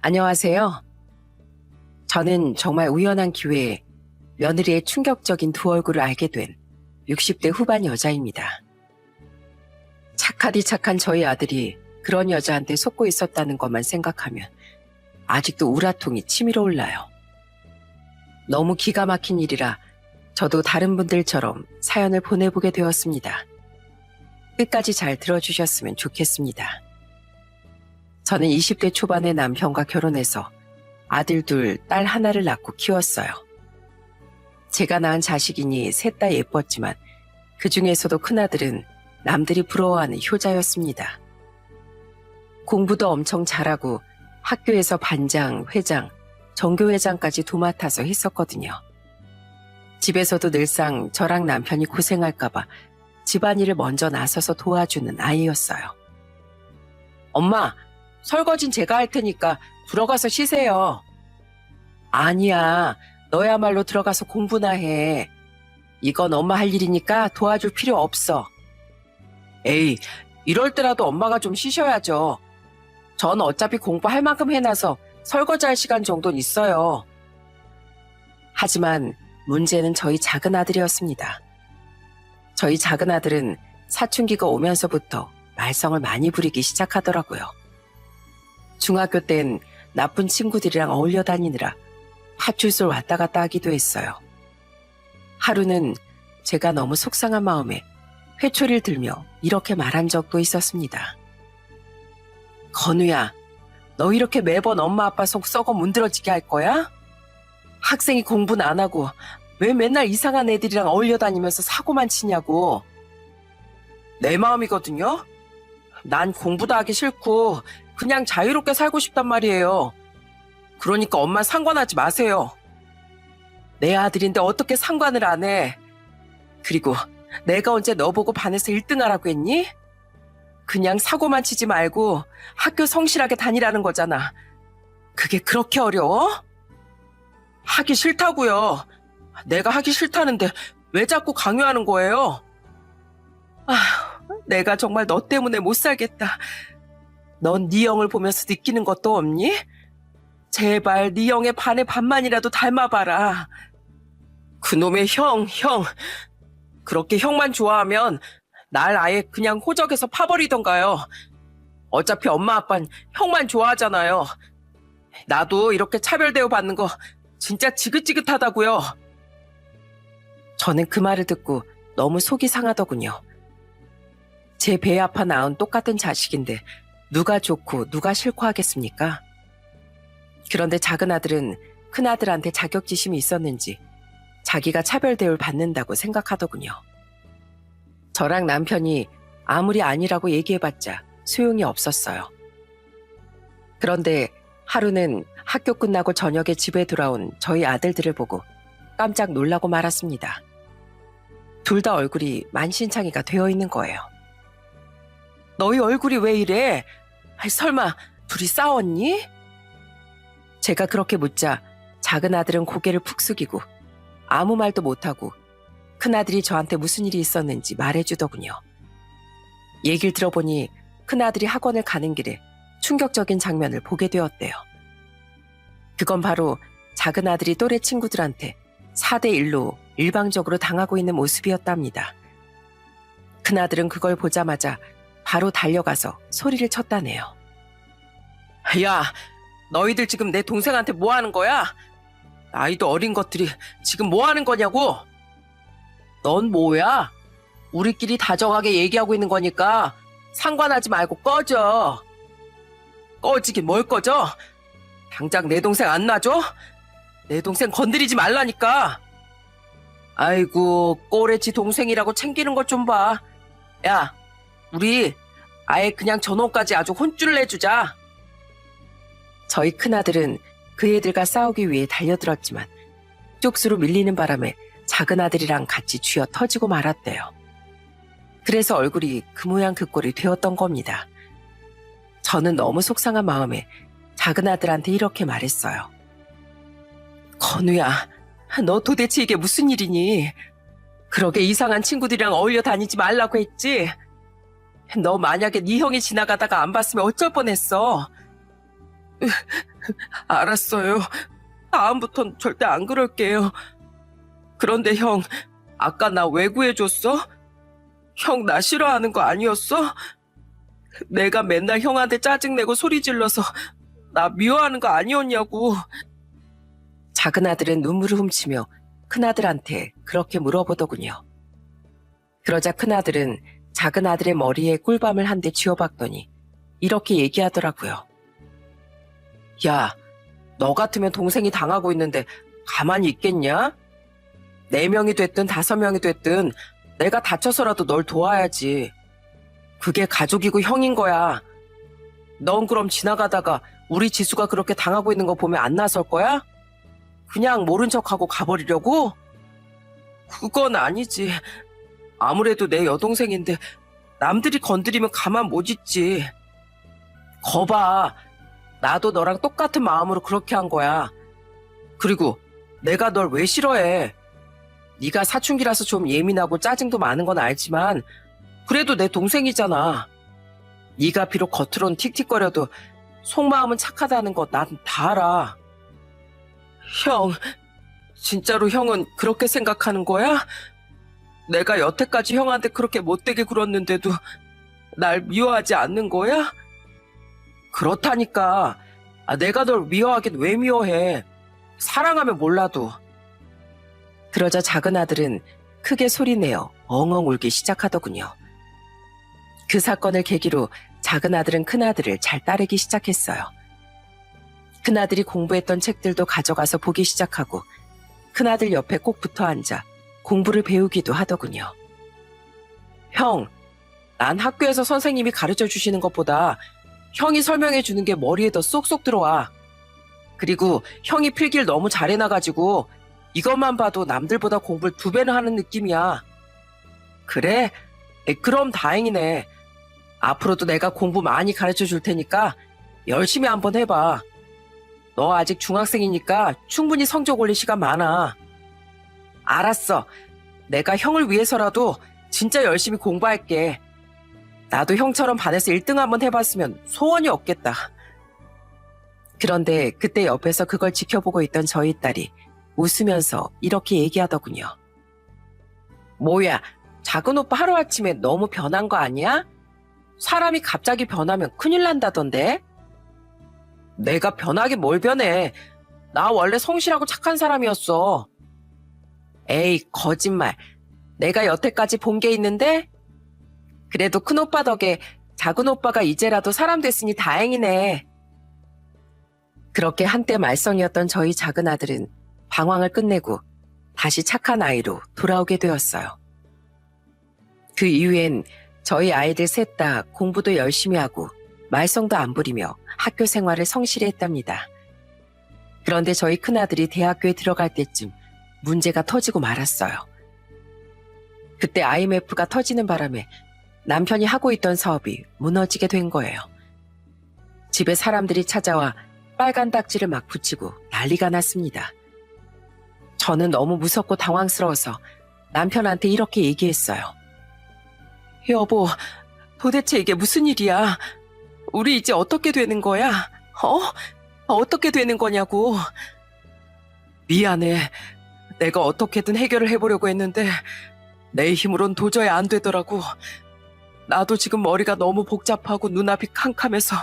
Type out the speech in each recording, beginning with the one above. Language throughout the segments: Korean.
안녕하세요. 저는 정말 우연한 기회에 며느리의 충격적인 두 얼굴을 알게 된 60대 후반 여자입니다. 착하디 착한 저희 아들이 그런 여자한테 속고 있었다는 것만 생각하면 아직도 우라통이 치밀어 올라요. 너무 기가 막힌 일이라 저도 다른 분들처럼 사연을 보내보게 되었습니다. 끝까지 잘 들어주셨으면 좋겠습니다. 저는 20대 초반의 남편과 결혼해서 아들 둘, 딸 하나를 낳고 키웠어요. 제가 낳은 자식이니 셋 다 예뻤지만 그 중에서도 큰아들은 남들이 부러워하는 효자였습니다. 공부도 엄청 잘하고 학교에서 반장, 회장, 전교회장까지 도맡아서 했었거든요. 집에서도 늘상 저랑 남편이 고생할까봐 집안일을 먼저 나서서 도와주는 아이였어요. 엄마, 설거지는 제가 할 테니까 들어가서 쉬세요. 아니야, 너야말로 들어가서 공부나 해. 이건 엄마 할 일이니까 도와줄 필요 없어. 에이, 이럴 때라도 엄마가 좀 쉬셔야죠. 전 어차피 공부할 만큼 해놔서 설거지할 시간 정도는 있어요. 하지만 문제는 저희 작은 아들이었습니다. 저희 작은 아들은 사춘기가 오면서부터 말썽을 많이 부리기 시작하더라고요. 중학교 땐 나쁜 친구들이랑 어울려 다니느라 파출소를 왔다 갔다 하기도 했어요. 하루는 제가 너무 속상한 마음에 회초리를 들며 이렇게 말한 적도 있었습니다. 건우야, 너 이렇게 매번 엄마 아빠 속 썩어 문드러지게 할 거야? 학생이 공부는 안 하고 왜 맨날 이상한 애들이랑 어울려 다니면서 사고만 치냐고. 내 마음이거든요. 난 공부도 하기 싫고 그냥 자유롭게 살고 싶단 말이에요. 그러니까 엄마 상관하지 마세요. 내 아들인데 어떻게 상관을 안 해. 그리고 내가 언제 너 보고 반에서 1등 하라고 했니? 그냥 사고만 치지 말고 학교 성실하게 다니라는 거잖아. 그게 그렇게 어려워? 하기 싫다고요. 내가 하기 싫다는데 왜 자꾸 강요하는 거예요? 내가 정말 너 때문에 못 살겠다. 넌 네 형을 보면서 느끼는 것도 없니? 제발 네 형의 반의 반만이라도 닮아봐라. 그놈의 형. 그렇게 형만 좋아하면 날 아예 그냥 호적에서 파버리던가요. 어차피 엄마 아빠는 형만 좋아하잖아요. 나도 이렇게 차별 대우받는 거 진짜 지긋지긋하다고요. 저는 그 말을 듣고 너무 속이 상하더군요. 제 배 아파 낳은 똑같은 자식인데 누가 좋고 누가 싫고 하겠습니까? 그런데 작은 아들은 큰 아들한테 자격지심이 있었는지 자기가 차별 대우를 받는다고 생각하더군요. 저랑 남편이 아무리 아니라고 얘기해봤자 소용이 없었어요. 그런데 하루는 학교 끝나고 저녁에 집에 돌아온 저희 아들들을 보고 깜짝 놀라고 말았습니다. 둘 다 얼굴이 만신창이가 되어 있는 거예요. 너희 얼굴이 왜 이래? 설마 둘이 싸웠니? 제가 그렇게 묻자 작은 아들은 고개를 푹 숙이고 아무 말도 못하고 큰아들이 저한테 무슨 일이 있었는지 말해주더군요. 얘기를 들어보니 큰아들이 학원을 가는 길에 충격적인 장면을 보게 되었대요. 그건 바로 작은 아들이 또래 친구들한테 4대1로 일방적으로 당하고 있는 모습이었답니다. 큰아들은 그걸 보자마자 바로 달려가서 소리를 쳤다네요. 야, 너희들 지금 내 동생한테 뭐 하는 거야? 나이도 어린 것들이 지금 뭐 하는 거냐고? 넌 뭐야? 우리끼리 다정하게 얘기하고 있는 거니까 상관하지 말고 꺼져. 꺼지긴 뭘 꺼져? 당장 내 동생 안 놔줘? 내 동생 건드리지 말라니까. 아이고, 꼬레치 동생이라고 챙기는 것 좀 봐. 야, 우리 아예 그냥 저놈까지 아주 혼쭐을 내주자. 저희 큰아들은 그 애들과 싸우기 위해 달려들었지만 쪽수로 밀리는 바람에 작은 아들이랑 같이 쥐어 터지고 말았대요. 그래서 얼굴이 그 모양 그 꼴이 되었던 겁니다. 저는 너무 속상한 마음에 작은 아들한테 이렇게 말했어요. 건우야, 너 도대체 이게 무슨 일이니? 그러게 이상한 친구들이랑 어울려 다니지 말라고 했지? 너 만약에 네 형이 지나가다가 안 봤으면 어쩔 뻔했어. 알았어요. 다음부턴 절대 안 그럴게요. 그런데 형, 아까 나 왜 구해줬어? 형 나 싫어하는 거 아니었어? 내가 맨날 형한테 짜증내고 소리 질러서 나 미워하는 거 아니었냐고. 작은 아들은 눈물을 훔치며 큰아들한테 그렇게 물어보더군요. 그러자 큰아들은 작은 아들의 머리에 꿀밤을 한 대 쥐어박더니 이렇게 얘기하더라고요. 야, 너 같으면 동생이 당하고 있는데 가만히 있겠냐? 4명이 됐든 5명이 됐든 내가 다쳐서라도 널 도와야지. 그게 가족이고 형인 거야. 넌 그럼 지나가다가 우리 지수가 그렇게 당하고 있는 거 보면 안 나설 거야? 그냥 모른 척하고 가버리려고? 그건 아니지. 아무래도 내 여동생인데 남들이 건드리면 가만 못 있지. 거봐. 나도 너랑 똑같은 마음으로 그렇게 한 거야. 그리고 내가 널 왜 싫어해? 네가 사춘기라서 좀 예민하고 짜증도 많은 건 알지만 그래도 내 동생이잖아. 네가 비록 겉으론 틱틱거려도 속마음은 착하다는 거 난 다 알아. 형, 진짜로 형은 그렇게 생각하는 거야? 내가 여태까지 형한테 그렇게 못되게 굴었는데도 날 미워하지 않는 거야? 그렇다니까. 내가 널 미워하긴 왜 미워해? 사랑하면 몰라도. 그러자 작은 아들은 크게 소리내어 엉엉 울기 시작하더군요. 그 사건을 계기로 작은 아들은 큰 아들을 잘 따르기 시작했어요. 큰 아들이 공부했던 책들도 가져가서 보기 시작하고 큰 아들 옆에 꼭 붙어 앉아 공부를 배우기도 하더군요. 형, 난 학교에서 선생님이 가르쳐 주시는 것보다 형이 설명해 주는 게 머리에 더 쏙쏙 들어와. 그리고 형이 필기를 너무 잘해놔가지고 이것만 봐도 남들보다 공부를 2배는 하는 느낌이야. 그래? 그럼 다행이네. 앞으로도 내가 공부 많이 가르쳐 줄 테니까 열심히 한번 해봐. 너 아직 중학생이니까 충분히 성적 올릴 시간 많아. 알았어. 내가 형을 위해서라도 진짜 열심히 공부할게. 나도 형처럼 반에서 1등 한번 해봤으면 소원이 없겠다. 그런데 그때 옆에서 그걸 지켜보고 있던 저희 딸이 웃으면서 이렇게 얘기하더군요. 뭐야, 작은 오빠 하루아침에 너무 변한 거 아니야? 사람이 갑자기 변하면 큰일 난다던데? 내가 변하긴 뭘 변해. 나 원래 성실하고 착한 사람이었어. 에이, 거짓말. 내가 여태까지 본 게 있는데? 그래도 큰 오빠 덕에 작은 오빠가 이제라도 사람 됐으니 다행이네. 그렇게 한때 말썽이었던 저희 작은 아들은 방황을 끝내고 다시 착한 아이로 돌아오게 되었어요. 그 이후엔 저희 아이들 셋 다 공부도 열심히 하고 말썽도 안 부리며 학교 생활을 성실히 했답니다. 그런데 저희 큰아들이 대학교에 들어갈 때쯤 문제가 터지고 말았어요. 그때 IMF가 터지는 바람에 남편이 하고 있던 사업이 무너지게 된 거예요. 집에 사람들이 찾아와 빨간 딱지를 막 붙이고 난리가 났습니다. 저는 너무 무섭고 당황스러워서 남편한테 이렇게 얘기했어요. 여보, 도대체 이게 무슨 일이야? 우리 이제 어떻게 되는 거야? 어떻게 되는 거냐고. 미안해. 내가 어떻게든 해결을 해보려고 했는데 내 힘으론 도저히 안 되더라고. 나도 지금 머리가 너무 복잡하고 눈앞이 캄캄해서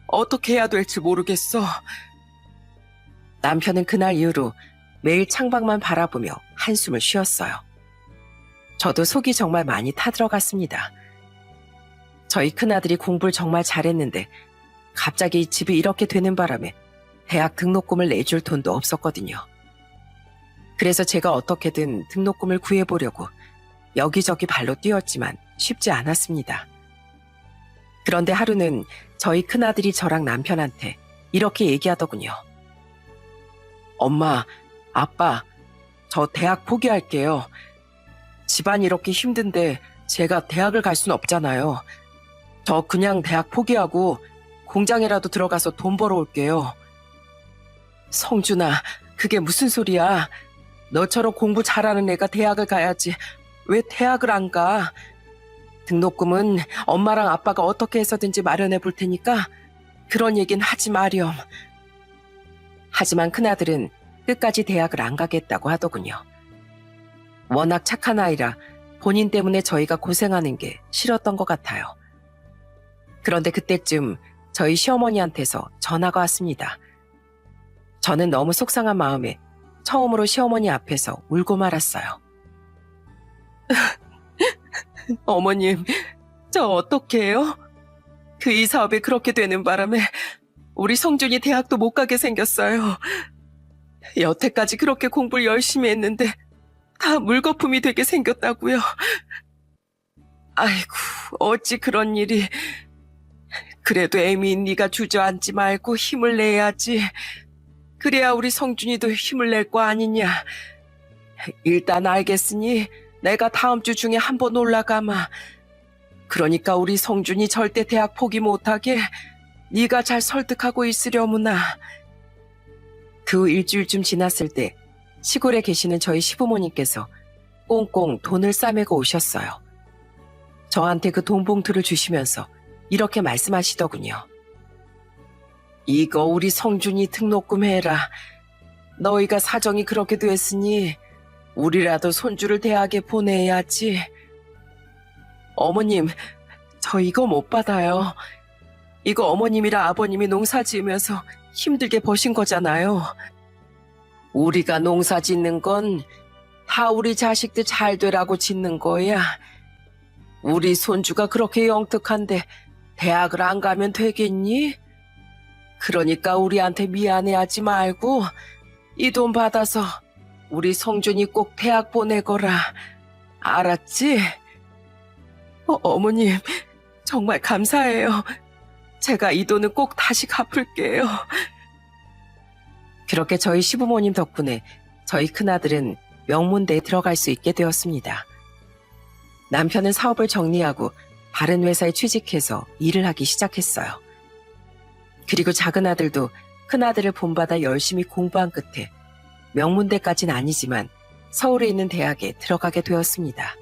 어떻게 해야 될지 모르겠어. 남편은 그날 이후로 매일 창밖만 바라보며 한숨을 쉬었어요. 저도 속이 정말 많이 타들어갔습니다. 저희 큰아들이 공부를 정말 잘했는데 갑자기 집이 이렇게 되는 바람에 대학 등록금을 내줄 돈도 없었거든요. 그래서 제가 어떻게든 등록금을 구해보려고 여기저기 발로 뛰었지만 쉽지 않았습니다. 그런데 하루는 저희 큰아들이 저랑 남편한테 이렇게 얘기하더군요. 엄마, 아빠, 저 대학 포기할게요. 집안이 이렇게 힘든데 제가 대학을 갈 순 없잖아요. 저 그냥 대학 포기하고 공장이라도 들어가서 돈 벌어올게요. 성준아, 그게 무슨 소리야? 너처럼 공부 잘하는 애가 대학을 가야지. 왜 대학을 안 가? 등록금은 엄마랑 아빠가 어떻게 해서든지 마련해 볼 테니까 그런 얘긴 하지 마렴. 하지만 큰아들은 끝까지 대학을 안 가겠다고 하더군요. 워낙 착한 아이라 본인 때문에 저희가 고생하는 게 싫었던 것 같아요. 그런데 그때쯤 저희 시어머니한테서 전화가 왔습니다. 저는 너무 속상한 마음에 처음으로 시어머니 앞에서 울고 말았어요. 어머님, 저 어떻게 해요? 그 이 사업이 그렇게 되는 바람에 우리 성준이 대학도 못 가게 생겼어요. 여태까지 그렇게 공부를 열심히 했는데 다 물거품이 되게 생겼다고요. 아이고, 어찌 그런 일이. 그래도 애미 네가 주저앉지 말고 힘을 내야지. 그래야 우리 성준이도 힘을 낼 거 아니냐. 일단 알겠으니 내가 다음 주 중에 한번 올라가마. 그러니까 우리 성준이 절대 대학 포기 못하게 네가 잘 설득하고 있으려무나. 그 후 일주일쯤 지났을 때 시골에 계시는 저희 시부모님께서 꽁꽁 돈을 싸매고 오셨어요. 저한테 그 돈 봉투를 주시면서 이렇게 말씀하시더군요. 이거 우리 성준이 등록금 해라. 너희가 사정이 그렇게 됐으니 우리라도 손주를 대학에 보내야지. 어머님, 저 이거 못 받아요. 이거 어머님이랑 아버님이 농사 지으면서 힘들게 버신 거잖아요. 우리가 농사 짓는 건 다 우리 자식들 잘 되라고 짓는 거야. 우리 손주가 그렇게 영특한데 대학을 안 가면 되겠니? 그러니까 우리한테 미안해하지 말고 이 돈 받아서 우리 성준이 꼭 대학 보내거라. 알았지? 어머님, 정말 감사해요. 제가 이 돈은 꼭 다시 갚을게요. 그렇게 저희 시부모님 덕분에 저희 큰아들은 명문대에 들어갈 수 있게 되었습니다. 남편은 사업을 정리하고 다른 회사에 취직해서 일을 하기 시작했어요. 그리고 작은 아들도 큰아들을 본받아 열심히 공부한 끝에 명문대까지는 아니지만 서울에 있는 대학에 들어가게 되었습니다.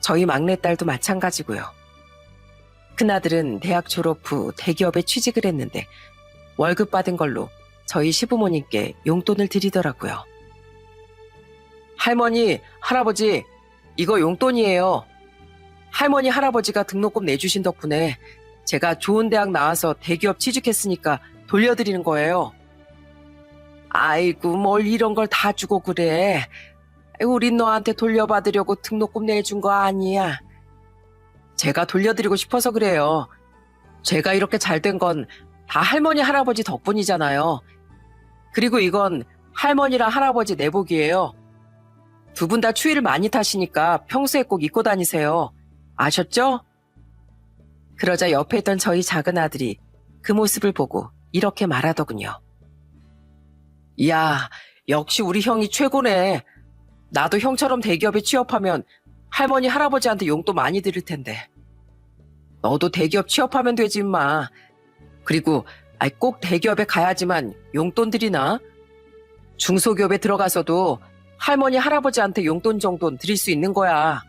저희 막내딸도 마찬가지고요. 큰아들은 대학 졸업 후 대기업에 취직을 했는데 월급 받은 걸로 저희 시부모님께 용돈을 드리더라고요. 할머니, 할아버지, 이거 용돈이에요. 할머니, 할아버지가 등록금 내주신 덕분에 제가 좋은 대학 나와서 대기업 취직했으니까 돌려드리는 거예요. 아이고, 뭘 이런 걸 다 주고 그래. 우린 너한테 돌려받으려고 등록금 내준 거 아니야. 제가 돌려드리고 싶어서 그래요. 제가 이렇게 잘 된 건 다 할머니, 할아버지 덕분이잖아요. 그리고 이건 할머니랑 할아버지 내복이에요. 두 분 다 추위를 많이 타시니까 평소에 꼭 입고 다니세요. 아셨죠? 그러자 옆에 있던 저희 작은 아들이 그 모습을 보고 이렇게 말하더군요. 야, 역시 우리 형이 최고네. 나도 형처럼 대기업에 취업하면 할머니, 할아버지한테 용돈 많이 드릴 텐데. 너도 대기업 취업하면 되지, 임마. 그리고 꼭 대기업에 가야지만 용돈 드리나? 중소기업에 들어가서도 할머니, 할아버지한테 용돈 정도는 드릴 수 있는 거야.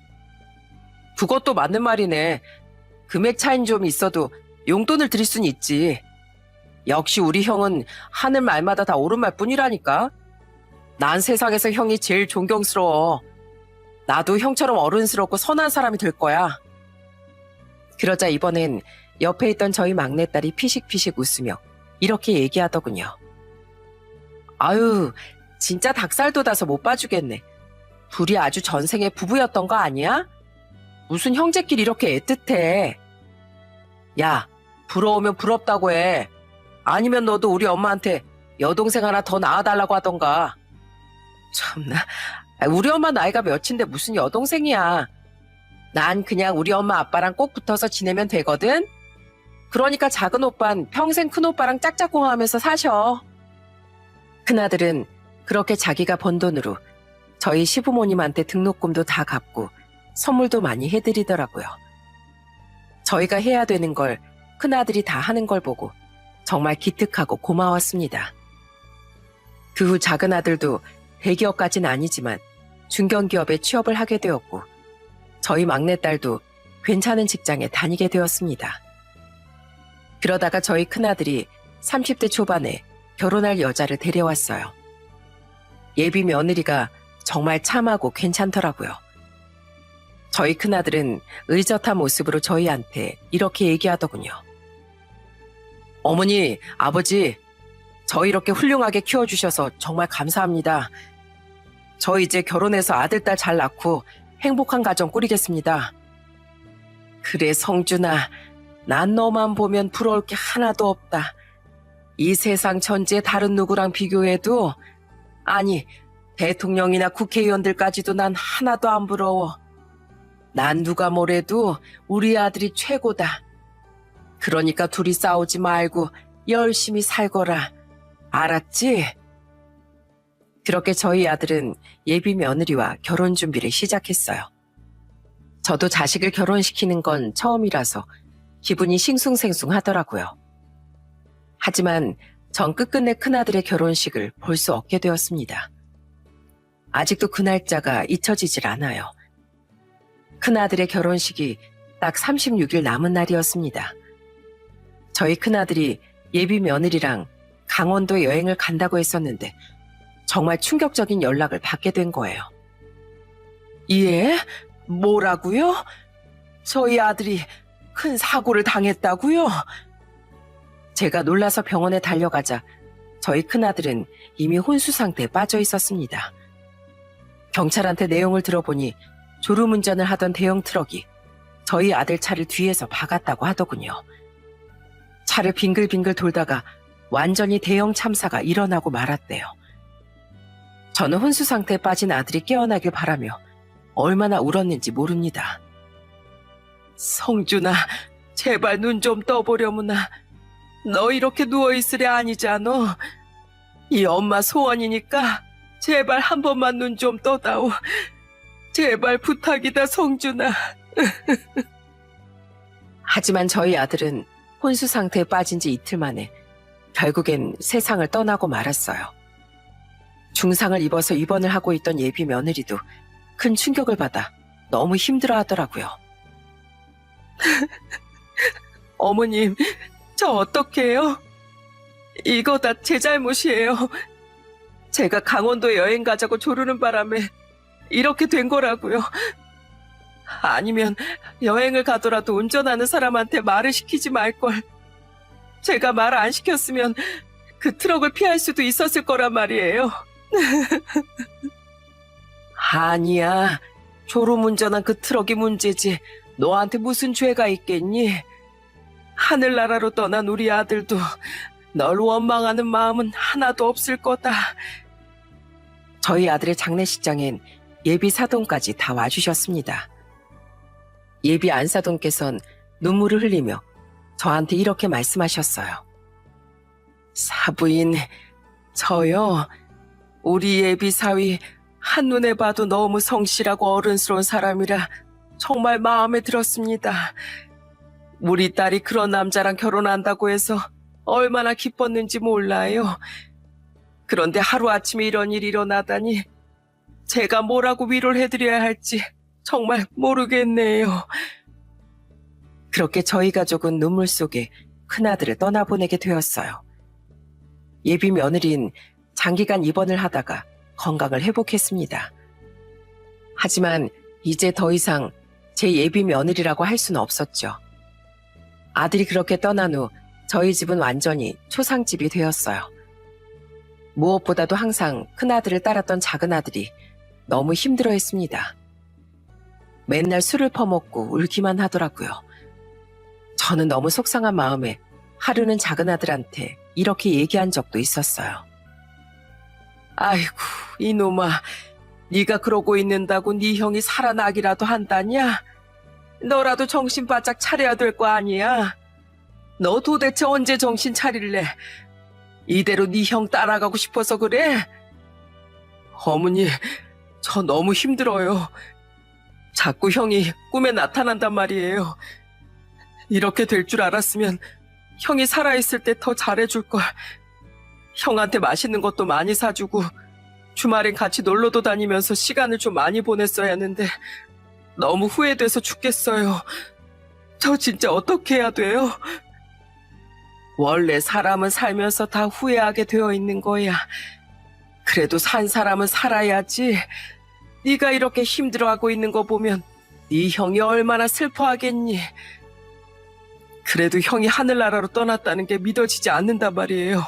그것도 맞는 말이네. 금액 차이는 좀 있어도 용돈을 드릴 수는 있지. 역시 우리 형은 하는 말마다 다 옳은 말뿐이라니까. 난 세상에서 형이 제일 존경스러워. 나도 형처럼 어른스럽고 선한 사람이 될 거야. 그러자 이번엔 옆에 있던 저희 막내딸이 피식피식 웃으며 이렇게 얘기하더군요. 아유, 진짜 닭살 돋아서 못 봐주겠네. 둘이 아주 전생에 부부였던 거 아니야? 무슨 형제끼리 이렇게 애틋해. 야, 부러우면 부럽다고 해. 아니면 너도 우리 엄마한테 여동생 하나 더 낳아달라고 하던가. 참나, 우리 엄마 나이가 몇인데 무슨 여동생이야. 난 그냥 우리 엄마 아빠랑 꼭 붙어서 지내면 되거든. 그러니까 작은 오빤 평생 큰 오빠랑 짝짝꿍하면서 사셔. 큰아들은 그렇게 자기가 번 돈으로 저희 시부모님한테 등록금도 다 갚고 선물도 많이 해드리더라고요. 저희가 해야 되는 걸 큰아들이 다 하는 걸 보고 정말 기특하고 고마웠습니다. 그 후 작은 아들도 대기업까지는 아니지만 중견기업에 취업을 하게 되었고 저희 막내딸도 괜찮은 직장에 다니게 되었습니다. 그러다가 저희 큰아들이 30대 초반에 결혼할 여자를 데려왔어요. 예비 며느리가 정말 참하고 괜찮더라고요. 저희 큰아들은 의젓한 모습으로 저희한테 이렇게 얘기하더군요. 어머니, 아버지, 저 이렇게 훌륭하게 키워주셔서 정말 감사합니다. 저 이제 결혼해서 아들, 딸 잘 낳고 행복한 가정 꾸리겠습니다. 그래, 성준아, 난 너만 보면 부러울 게 하나도 없다. 이 세상 천지의 다른 누구랑 비교해도, 아니, 대통령이나 국회의원들까지도 난 하나도 안 부러워. 난 누가 뭐래도 우리 아들이 최고다. 그러니까 둘이 싸우지 말고 열심히 살거라. 알았지? 그렇게 저희 아들은 예비 며느리와 결혼 준비를 시작했어요. 저도 자식을 결혼시키는 건 처음이라서 기분이 싱숭생숭하더라고요. 하지만 전 끝끝내 큰아들의 결혼식을 볼 수 없게 되었습니다. 아직도 그 날짜가 잊혀지질 않아요. 큰아들의 결혼식이 딱 36일 남은 날이었습니다. 저희 큰아들이 예비 며느리랑 강원도 여행을 간다고 했었는데 정말 충격적인 연락을 받게 된 거예요. 예? 뭐라고요? 저희 아들이 큰 사고를 당했다고요? 제가 놀라서 병원에 달려가자 저희 큰아들은 이미 혼수 상태에 빠져 있었습니다. 경찰한테 내용을 들어보니 졸음운전을 하던 대형 트럭이 저희 아들 차를 뒤에서 박았다고 하더군요. 차를 빙글빙글 돌다가 완전히 대형 참사가 일어나고 말았대요. 저는 혼수 상태에 빠진 아들이 깨어나길 바라며 얼마나 울었는지 모릅니다. 성준아, 제발 눈 좀 떠보려무나. 너 이렇게 누워있으려 아니잖아. 이 엄마 소원이니까 제발 한 번만 눈 좀 떠다오. 제발 부탁이다, 성준아. 하지만 저희 아들은 혼수 상태에 빠진 지 이틀 만에 결국엔 세상을 떠나고 말았어요. 중상을 입어서 입원을 하고 있던 예비 며느리도 큰 충격을 받아 너무 힘들어 하더라고요. 어머님, 저 어떡해요? 이거 다 제 잘못이에요. 제가 강원도 여행 가자고 조르는 바람에 이렇게 된 거라고요. 아니면 여행을 가더라도 운전하는 사람한테 말을 시키지 말걸. 제가 말 안 시켰으면 그 트럭을 피할 수도 있었을 거란 말이에요. 아니야. 졸음운전한 그 트럭이 문제지. 너한테 무슨 죄가 있겠니? 하늘나라로 떠난 우리 아들도 널 원망하는 마음은 하나도 없을 거다. 저희 아들의 장례식장엔 예비 사돈까지 다 와주셨습니다. 예비 안사돈께선 눈물을 흘리며 저한테 이렇게 말씀하셨어요. 사부인, 저요, 우리 예비 사위 한눈에 봐도 너무 성실하고 어른스러운 사람이라 정말 마음에 들었습니다. 우리 딸이 그런 남자랑 결혼한다고 해서 얼마나 기뻤는지 몰라요. 그런데 하루아침에 이런 일이 일어나다니 제가 뭐라고 위로를 해드려야 할지 정말 모르겠네요. 그렇게 저희 가족은 눈물 속에 큰아들을 떠나보내게 되었어요. 예비 며느리는 장기간 입원을 하다가 건강을 회복했습니다. 하지만 이제 더 이상 제 예비 며느리라고 할 수는 없었죠. 아들이 그렇게 떠난 후 저희 집은 완전히 초상집이 되었어요. 무엇보다도 항상 큰아들을 따랐던 작은아들이 너무 힘들어했습니다. 맨날 술을 퍼먹고 울기만 하더라고요. 저는 너무 속상한 마음에 하루는 작은아들한테 이렇게 얘기한 적도 있었어요. 아이고, 이놈아, 네가 그러고 있는다고 네 형이 살아나기라도 한다냐? 너라도 정신 바짝 차려야 될 거 아니야? 너 도대체 언제 정신 차릴래? 이대로 네 형 따라가고 싶어서 그래? 어머니, 저 너무 힘들어요. 자꾸 형이 꿈에 나타난단 말이에요. 이렇게 될 줄 알았으면 형이 살아있을 때 더 잘해줄걸. 형한테 맛있는 것도 많이 사주고 주말엔 같이 놀러도 다니면서 시간을 좀 많이 보냈어야 했는데 너무 후회돼서 죽겠어요. 저 진짜 어떻게 해야 돼요? 원래 사람은 살면서 다 후회하게 되어 있는 거야. 그래도 산 사람은 살아야지. 네가 이렇게 힘들어하고 있는 거 보면 네 형이 얼마나 슬퍼하겠니. 그래도 형이 하늘나라로 떠났다는 게 믿어지지 않는단 말이에요.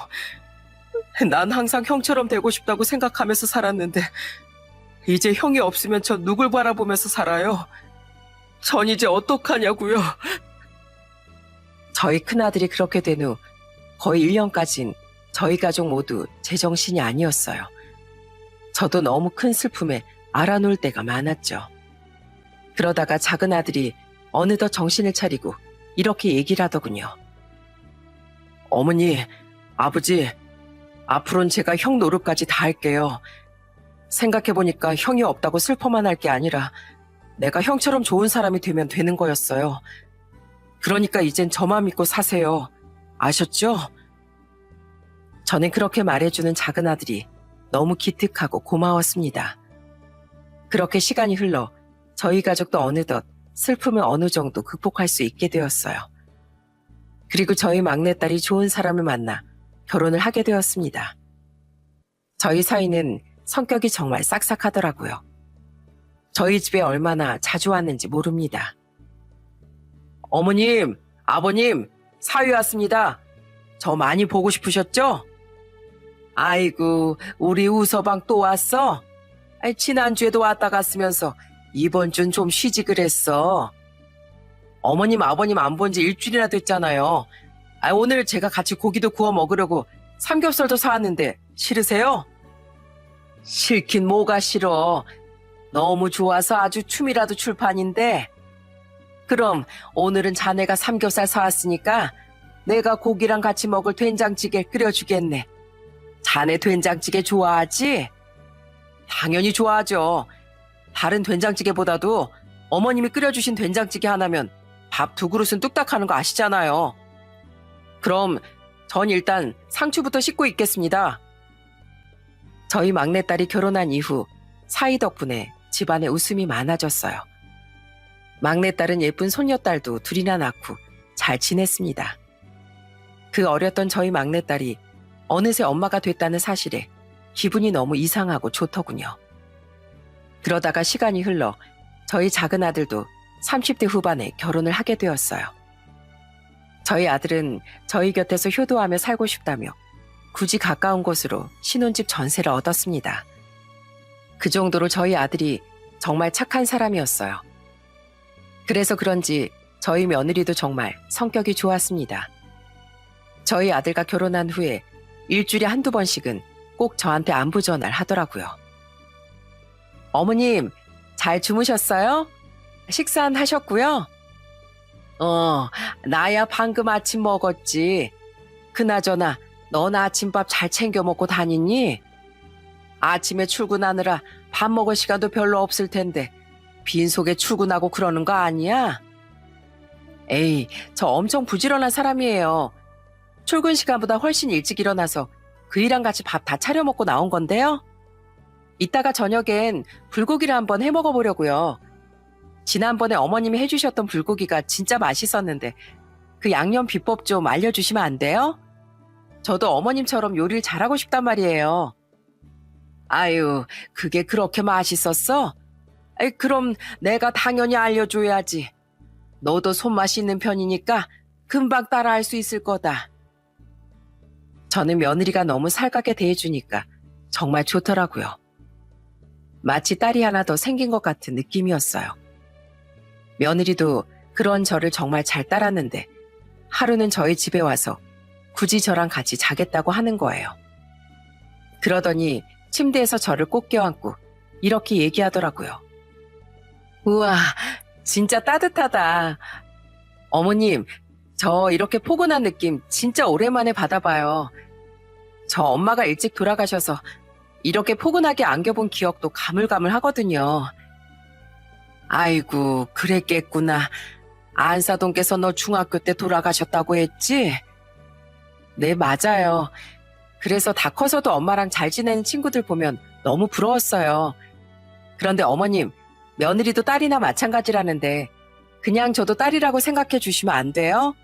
난 항상 형처럼 되고 싶다고 생각하면서 살았는데 이제 형이 없으면 저 누굴 바라보면서 살아요. 전 이제 어떡하냐고요. 저희 큰아들이 그렇게 된 후 거의 1년까진 저희 가족 모두 제정신이 아니었어요. 저도 너무 큰 슬픔에 알아놓을 때가 많았죠. 그러다가 작은 아들이 어느덧 정신을 차리고 이렇게 얘기를 하더군요. 어머니, 아버지, 앞으로는 제가 형 노릇까지 다 할게요. 생각해보니까 형이 없다고 슬퍼만 할 게 아니라 내가 형처럼 좋은 사람이 되면 되는 거였어요. 그러니까 이젠 저만 믿고 사세요. 아셨죠? 저는 그렇게 말해주는 작은 아들이 너무 기특하고 고마웠습니다. 그렇게 시간이 흘러 저희 가족도 어느덧 슬픔을 어느 정도 극복할 수 있게 되었어요. 그리고 저희 막내딸이 좋은 사람을 만나 결혼을 하게 되었습니다. 저희 사이는 성격이 정말 싹싹하더라고요. 저희 집에 얼마나 자주 왔는지 모릅니다. 어머님, 아버님, 사위 왔습니다. 저 많이 보고 싶으셨죠? 아이고, 우리 우서방 또 왔어? 지난주에도 왔다 갔으면서 이번 주는 좀 쉬지 그랬어. 어머님, 아버님 안 본 지 일주일이나 됐잖아요. 오늘 제가 같이 고기도 구워 먹으려고 삼겹살도 사왔는데 싫으세요? 싫긴 뭐가 싫어. 너무 좋아서 아주 춤이라도 출 판인데. 그럼 오늘은 자네가 삼겹살 사왔으니까 내가 고기랑 같이 먹을 된장찌개 끓여주겠네. 자네 된장찌개 좋아하지? 당연히 좋아하죠. 다른 된장찌개보다도 어머님이 끓여주신 된장찌개 하나면 밥 2그릇은 뚝딱 하는 거 아시잖아요. 그럼 전 일단 상추부터 씻고 있겠습니다. 저희 막내딸이 결혼한 이후 사이 덕분에 집안에 웃음이 많아졌어요. 막내딸은 예쁜 손녀딸도 2이나 낳고 잘 지냈습니다. 그 어렸던 저희 막내딸이 어느새 엄마가 됐다는 사실에 기분이 너무 이상하고 좋더군요. 그러다가 시간이 흘러 저희 작은 아들도 30대 후반에 결혼을 하게 되었어요. 저희 아들은 저희 곁에서 효도하며 살고 싶다며 굳이 가까운 곳으로 신혼집 전세를 얻었습니다. 그 정도로 저희 아들이 정말 착한 사람이었어요. 그래서 그런지 저희 며느리도 정말 성격이 좋았습니다. 저희 아들과 결혼한 후에 일주일에 1~2번씩은 꼭 저한테 안부 전화를 하더라고요. 어머님, 잘 주무셨어요? 식사는 하셨고요? 나야 방금 아침 먹었지. 그나저나 넌 아침밥 잘 챙겨 먹고 다니니? 아침에 출근하느라 밥 먹을 시간도 별로 없을 텐데 빈속에 출근하고 그러는 거 아니야? 에이, 저 엄청 부지런한 사람이에요. 출근 시간보다 훨씬 일찍 일어나서 그 일랑 같이 밥 다 차려 먹고 나온 건데요. 이따가 저녁엔 불고기를 한번 해 먹어보려고요. 지난번에 어머님이 해주셨던 불고기가 진짜 맛있었는데 그 양념 비법 좀 알려주시면 안 돼요? 저도 어머님처럼 요리를 잘하고 싶단 말이에요. 아유, 그게 그렇게 맛있었어? 그럼 내가 당연히 알려줘야지. 너도 손맛이 있는 편이니까 금방 따라할 수 있을 거다. 저는 며느리가 너무 살갑게 대해주니까 정말 좋더라고요. 마치 딸이 하나 더 생긴 것 같은 느낌이었어요. 며느리도 그런 저를 정말 잘 따랐는데 하루는 저희 집에 와서 굳이 저랑 같이 자겠다고 하는 거예요. 그러더니 침대에서 저를 꼭 껴안고 이렇게 얘기하더라고요. 우와, 진짜 따뜻하다. 어머님, 저 이렇게 포근한 느낌 진짜 오랜만에 받아봐요. 저 엄마가 일찍 돌아가셔서 이렇게 포근하게 안겨본 기억도 가물가물하거든요. 아이고, 그랬겠구나. 안사동께서 너 중학교 때 돌아가셨다고 했지? 네, 맞아요. 그래서 다 커서도 엄마랑 잘 지내는 친구들 보면 너무 부러웠어요. 그런데 어머님, 며느리도 딸이나 마찬가지라는데 그냥 저도 딸이라고 생각해 주시면 안 돼요?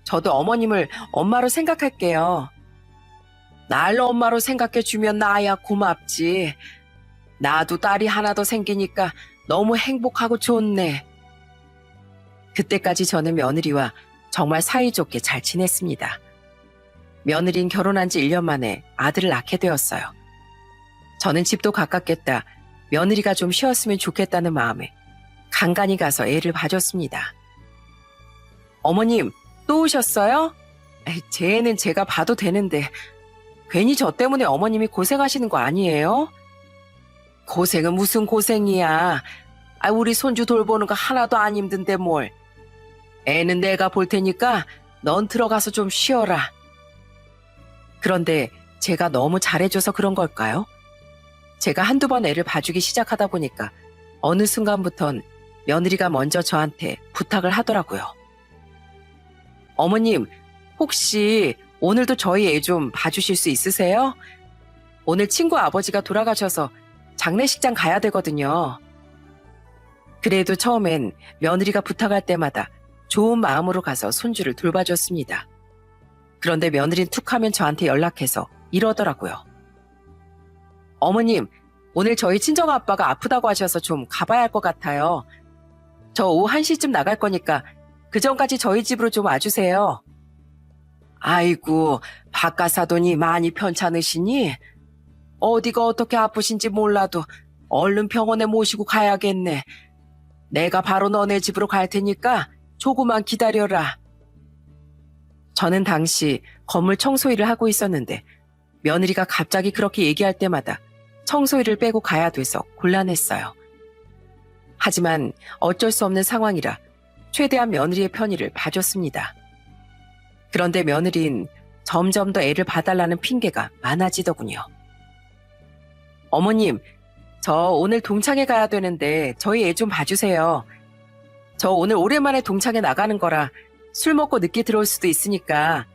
저도 어머님을 엄마로 생각할게요. 날 엄마로 생각해주면 나야 고맙지. 나도 딸이 하나 더 생기니까 너무 행복하고 좋네. 그때까지 저는 며느리와 정말 사이좋게 잘 지냈습니다. 며느린 결혼한 지 1년 만에 아들을 낳게 되었어요. 저는 집도 가깝겠다, 며느리가 좀 쉬었으면 좋겠다는 마음에 간간히 가서 애를 봐줬습니다. 어머님, 또 오셨어요? 제 애는 제가 봐도 되는데 괜히 저 때문에 어머님이 고생하시는 거 아니에요? 고생은 무슨 고생이야. 우리 손주 돌보는 거 하나도 안 힘든데 뭘. 애는 내가 볼 테니까 넌 들어가서 좀 쉬어라. 그런데 제가 너무 잘해줘서 그런 걸까요? 제가 한두 번 애를 봐주기 시작하다 보니까 어느 순간부턴 며느리가 먼저 저한테 부탁을 하더라고요. 어머님, 혹시 오늘도 저희 애 좀 봐주실 수 있으세요? 오늘 친구 아버지가 돌아가셔서 장례식장 가야 되거든요. 그래도 처음엔 며느리가 부탁할 때마다 좋은 마음으로 가서 손주를 돌봐줬습니다. 그런데 며느리는 툭 하면 저한테 연락해서 이러더라고요. 어머님, 오늘 저희 친정아빠가 아프다고 하셔서 좀 가봐야 할 것 같아요. 저 오후 1시쯤 나갈 거니까 그 전까지 저희 집으로 좀 와주세요. 아이고, 바깥 사돈이 많이 편찮으시니? 어디가 어떻게 아프신지 몰라도 얼른 병원에 모시고 가야겠네. 내가 바로 너네 집으로 갈 테니까 조금만 기다려라. 저는 당시 건물 청소일을 하고 있었는데 며느리가 갑자기 그렇게 얘기할 때마다 청소일을 빼고 가야 돼서 곤란했어요. 하지만 어쩔 수 없는 상황이라 최대한 며느리의 편의를 봐줬습니다. 그런데 며느리는 점점 더 애를 봐달라는 핑계가 많아지더군요. 어머님, 저 오늘 동창회 가야 되는데 저희 애 좀 봐주세요. 저 오늘 오랜만에 동창회 나가는 거라 술 먹고 늦게 들어올 수도 있으니까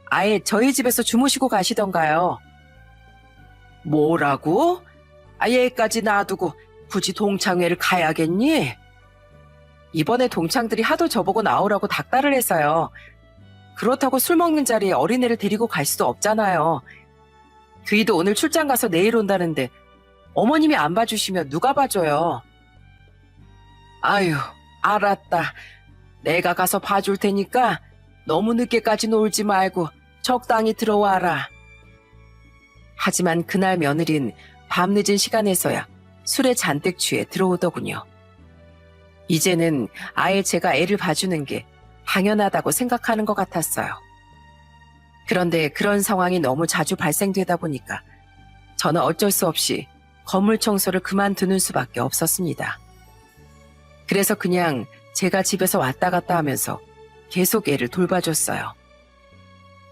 아예 저희 집에서 주무시고 가시던가요. 뭐라고? 얘까지 놔두고 굳이 동창회를 가야겠니? 이번에 동창들이 하도 저보고 나오라고 닥달을 해서요. 그렇다고 술 먹는 자리에 어린애를 데리고 갈 수도 없잖아요. 그이도 오늘 출장 가서 내일 온다는데 어머님이 안 봐주시면 누가 봐줘요? 아유, 알았다. 내가 가서 봐줄 테니까 너무 늦게까지 놀지 말고 적당히 들어와라. 하지만 그날 며느린 밤늦은 시간에서야 술에 잔뜩 취해 들어오더군요. 이제는 아예 제가 애를 봐주는 게 당연하다고 생각하는 것 같았어요. 그런데 그런 상황이 너무 자주 발생되다 보니까 저는 어쩔 수 없이 건물 청소를 그만두는 수밖에 없었습니다. 그래서 그냥 제가 집에서 왔다 갔다 하면서 계속 애를 돌봐줬어요.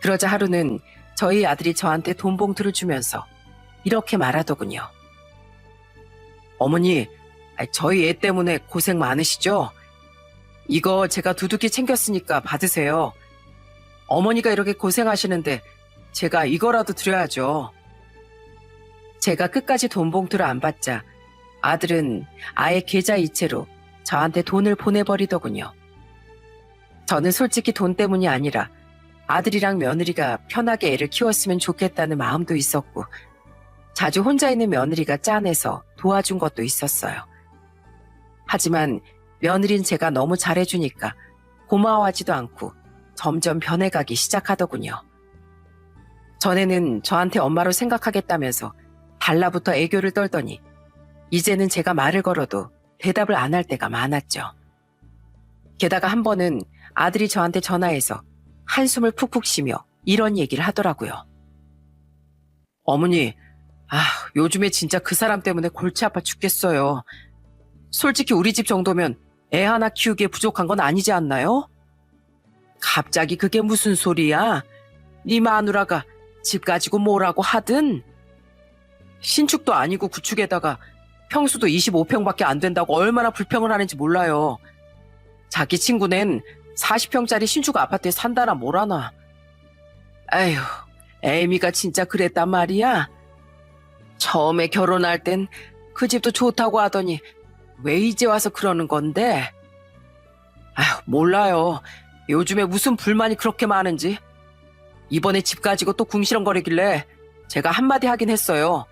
그러자 하루는 저희 아들이 저한테 돈 봉투를 주면서 이렇게 말하더군요. 어머니, 저희 애 때문에 고생 많으시죠? 이거 제가 두둑히 챙겼으니까 받으세요. 어머니가 이렇게 고생하시는데 제가 이거라도 드려야죠. 제가 끝까지 돈 봉투를 안 받자 아들은 아예 계좌 이체로 저한테 돈을 보내버리더군요. 저는 솔직히 돈 때문이 아니라 아들이랑 며느리가 편하게 애를 키웠으면 좋겠다는 마음도 있었고 자주 혼자 있는 며느리가 짠해서 도와준 것도 있었어요. 하지만 며느린 제가 너무 잘해주니까 고마워하지도 않고 점점 변해가기 시작하더군요. 전에는 저한테 엄마로 생각하겠다면서 달라붙어 애교를 떨더니 이제는 제가 말을 걸어도 대답을 안 할 때가 많았죠. 게다가 한 번은 아들이 저한테 전화해서 한숨을 푹푹 쉬며 이런 얘기를 하더라고요. 어머니, 요즘에 진짜 그 사람 때문에 골치 아파 죽겠어요. 솔직히 우리 집 정도면 애 하나 키우기에 부족한 건 아니지 않나요? 갑자기 그게 무슨 소리야? 네 마누라가 집 가지고 뭐라고 하든? 신축도 아니고 구축에다가 평수도 25평밖에 안 된다고 얼마나 불평을 하는지 몰라요. 자기 친구는 40평짜리 신축 아파트에 산다나 뭐라나. 에휴, 애미가 진짜 그랬단 말이야? 처음에 결혼할 땐 그 집도 좋다고 하더니 왜 이제 와서 그러는 건데? 몰라요. 요즘에 무슨 불만이 그렇게 많은지. 이번에 집 가지고 또 궁시렁거리길래 제가 한마디 하긴 했어요.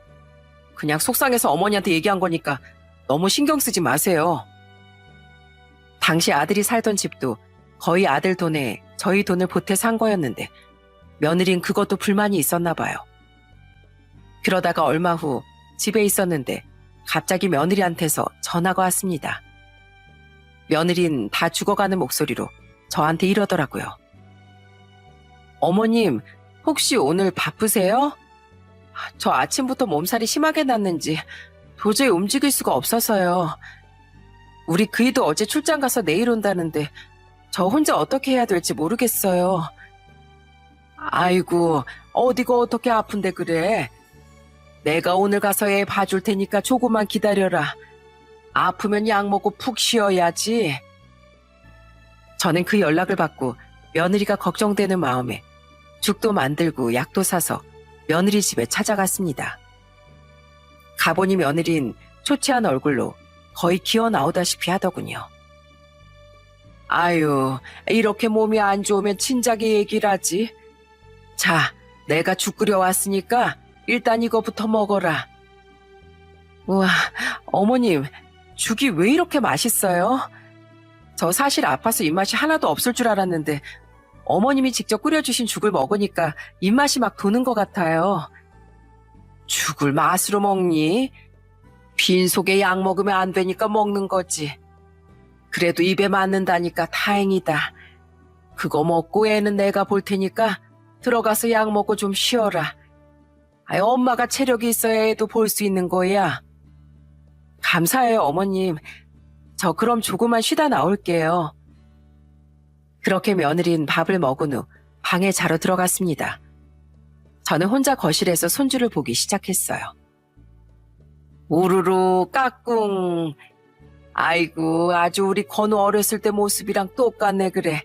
그냥 속상해서 어머니한테 얘기한 거니까 너무 신경 쓰지 마세요. 당시 아들이 살던 집도 거의 아들 돈에 저희 돈을 보태 산 거였는데 며느린 그것도 불만이 있었나 봐요. 그러다가 얼마 후 집에 있었는데 갑자기 며느리한테서 전화가 왔습니다. 며느린 다 죽어가는 목소리로 저한테 이러더라고요. 어머님, 혹시 오늘 바쁘세요? 저 아침부터 몸살이 심하게 났는지 도저히 움직일 수가 없어서요. 우리 그이도 어제 출장 가서 내일 온다는데 저 혼자 어떻게 해야 될지 모르겠어요. 아이고, 어디가 어떻게 아픈데 그래. 내가 오늘 가서 애 봐줄 테니까 조금만 기다려라. 아프면 약 먹고 푹 쉬어야지. 저는 그 연락을 받고 며느리가 걱정되는 마음에 죽도 만들고 약도 사서 며느리 집에 찾아갔습니다. 가보니 며느린 초췌한 얼굴로 거의 기어 나오다시피 하더군요. 아유, 이렇게 몸이 안 좋으면 진작에 얘기를 하지. 자, 내가 죽 끓여왔으니까 일단 이거부터 먹어라. 우와, 어머님, 죽이 왜 이렇게 맛있어요? 저 사실 아파서 입맛이 하나도 없을 줄 알았는데 어머님이 직접 끓여주신 죽을 먹으니까 입맛이 막 도는 것 같아요. 죽을 맛으로 먹니? 빈속에 약 먹으면 안 되니까 먹는 거지. 그래도 입에 맞는다니까 다행이다. 그거 먹고 애는 내가 볼 테니까 들어가서 약 먹고 좀 쉬어라. 아이, 엄마가 체력이 있어야 애도 볼 수 있는 거야. 감사해요, 어머님. 저 그럼 조금만 쉬다 나올게요. 그렇게 며느린 밥을 먹은 후 방에 자러 들어갔습니다. 저는 혼자 거실에서 손주를 보기 시작했어요. 우르르 까꿍. 아이고, 아주 우리 건우 어렸을 때 모습이랑 똑같네 그래.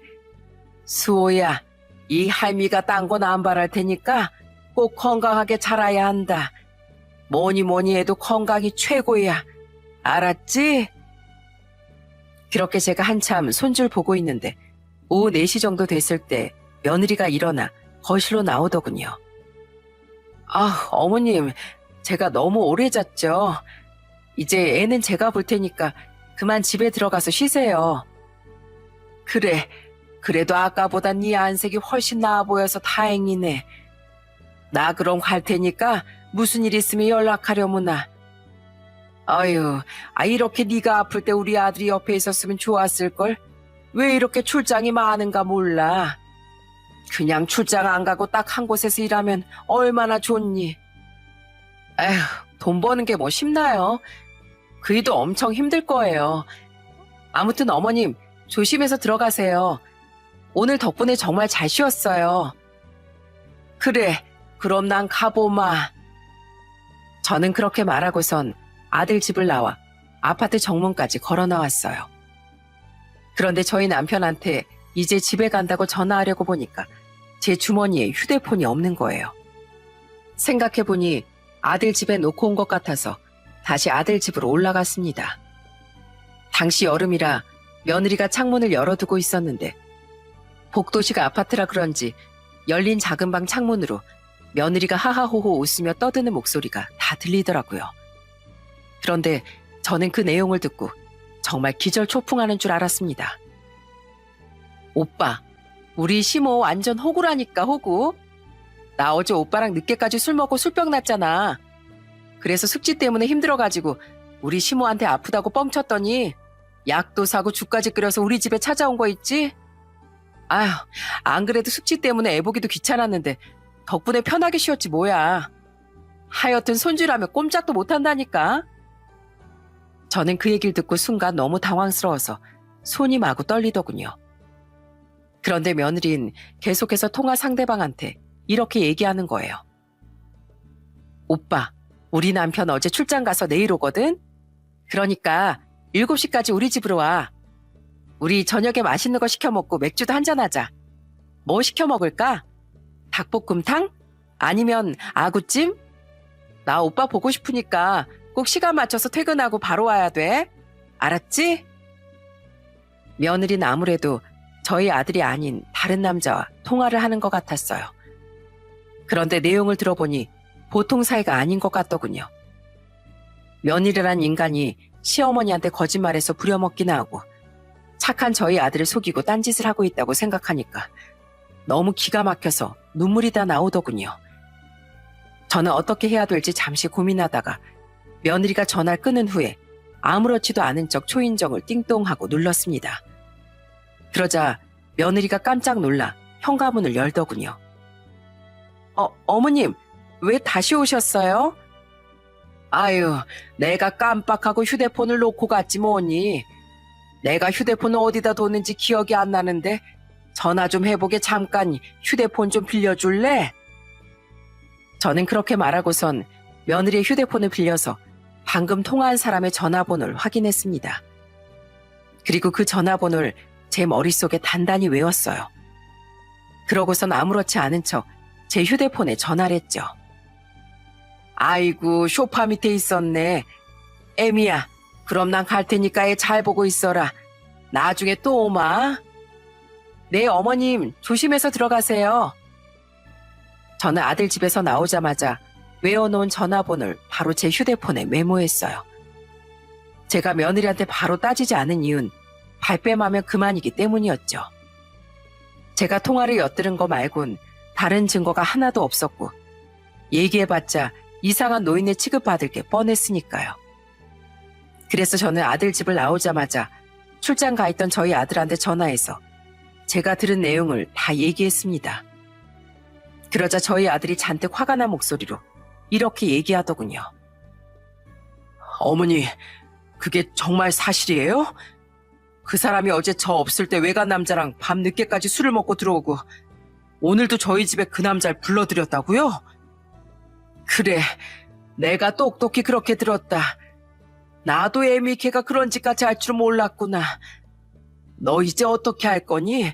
수호야, 이 할미가 딴 건 안 바랄 테니까 꼭 건강하게 자라야 한다. 뭐니 뭐니 해도 건강이 최고야. 알았지? 그렇게 제가 한참 손주를 보고 있는데 오후 4시 정도 됐을 때 며느리가 일어나 거실로 나오더군요. 아, 어머님, 제가 너무 오래 잤죠. 이제 애는 제가 볼 테니까 그만 집에 들어가서 쉬세요. 그래, 그래도 아까보다 네 안색이 훨씬 나아 보여서 다행이네. 나 그럼 갈 테니까 무슨 일 있으면 연락하려무나. 아유, 이렇게 네가 아플 때 우리 아들이 옆에 있었으면 좋았을걸. 왜 이렇게 출장이 많은가 몰라. 그냥 출장 안 가고 딱 한 곳에서 일하면 얼마나 좋니. 에휴, 돈 버는 게 뭐 쉽나요? 그이도 엄청 힘들 거예요. 아무튼 어머님, 조심해서 들어가세요. 오늘 덕분에 정말 잘 쉬었어요. 그래, 그럼 난 가보마. 저는 그렇게 말하고선 아들 집을 나와 아파트 정문까지 걸어 나왔어요. 그런데 저희 남편한테 이제 집에 간다고 전화하려고 보니까 제 주머니에 휴대폰이 없는 거예요. 생각해보니 아들 집에 놓고 온 것 같아서 다시 아들 집으로 올라갔습니다. 당시 여름이라 며느리가 창문을 열어두고 있었는데 복도식 아파트라 그런지 열린 작은 방 창문으로 며느리가 하하호호 웃으며 떠드는 목소리가 다 들리더라고요. 그런데 저는 그 내용을 듣고 정말 기절초풍하는 줄 알았습니다. 오빠, 우리 시모 완전 호구라니까 호구. 나 어제 오빠랑 늦게까지 술 먹고 술병 났잖아. 그래서 숙취 때문에 힘들어가지고 우리 시모한테 아프다고 뻥쳤더니 약도 사고 죽까지 끓여서 우리 집에 찾아온 거 있지? 아휴, 안 그래도 숙취 때문에 애 보기도 귀찮았는데 덕분에 편하게 쉬었지 뭐야. 하여튼 손주라며 꼼짝도 못한다니까. 저는 그 얘기를 듣고 순간 너무 당황스러워서 손이 마구 떨리더군요. 그런데 며느린 계속해서 통화 상대방한테 이렇게 얘기하는 거예요. 오빠, 우리 남편 어제 출장 가서 내일 오거든? 그러니까 7시까지 우리 집으로 와. 우리 저녁에 맛있는 거 시켜 먹고 맥주도 한잔하자. 뭐 시켜 먹을까? 닭볶음탕? 아니면 아구찜? 나 오빠 보고 싶으니까 꼭 시간 맞춰서 퇴근하고 바로 와야 돼. 알았지? 며느리는 아무래도 저희 아들이 아닌 다른 남자와 통화를 하는 것 같았어요. 그런데 내용을 들어보니 보통 사이가 아닌 것 같더군요. 며느리란 인간이 시어머니한테 거짓말해서 부려먹기나 하고 착한 저희 아들을 속이고 딴짓을 하고 있다고 생각하니까 너무 기가 막혀서 눈물이 다 나오더군요. 저는 어떻게 해야 될지 잠시 고민하다가 며느리가 전화를 끊은 후에 아무렇지도 않은 척 초인종을 띵동하고 눌렀습니다. 그러자 며느리가 깜짝 놀라 현관문을 열더군요. 어머님, 왜 다시 오셨어요? 아유, 내가 깜빡하고 휴대폰을 놓고 갔지 뭐니. 내가 휴대폰을 어디다 뒀는지 기억이 안 나는데 전화 좀 해보게 잠깐 휴대폰 좀 빌려줄래? 저는 그렇게 말하고선 며느리의 휴대폰을 빌려서 방금 통화한 사람의 전화번호를 확인했습니다. 그리고 그 전화번호를 제 머릿속에 단단히 외웠어요. 그러고선 아무렇지 않은 척 제 휴대폰에 전화를 했죠. 아이고, 소파 밑에 있었네. 애미야, 그럼 난 갈 테니까 애 잘 보고 있어라. 나중에 또 오마. 네, 어머님, 조심해서 들어가세요. 저는 아들 집에서 나오자마자 외워놓은 전화번호를 바로 제 휴대폰에 메모했어요. 제가 며느리한테 바로 따지지 않은 이유는 발뺌하면 그만이기 때문이었죠. 제가 통화를 엿들은 거 말곤 다른 증거가 하나도 없었고 얘기해봤자 이상한 노인네 취급받을 게 뻔했으니까요. 그래서 저는 아들 집을 나오자마자 출장 가 있던 저희 아들한테 전화해서 제가 들은 내용을 다 얘기했습니다. 그러자 저희 아들이 잔뜩 화가 난 목소리로 이렇게 얘기하더군요. 어머니, 그게 정말 사실이에요? 그 사람이 어제 저 없을 때 외간 남자랑 밤 늦게까지 술을 먹고 들어오고 오늘도 저희 집에 그 남자를 불러들였다고요? 그래, 내가 똑똑히 그렇게 들었다. 나도 애미 걔가 그런 짓까지 할 줄 몰랐구나. 너 이제 어떻게 할 거니?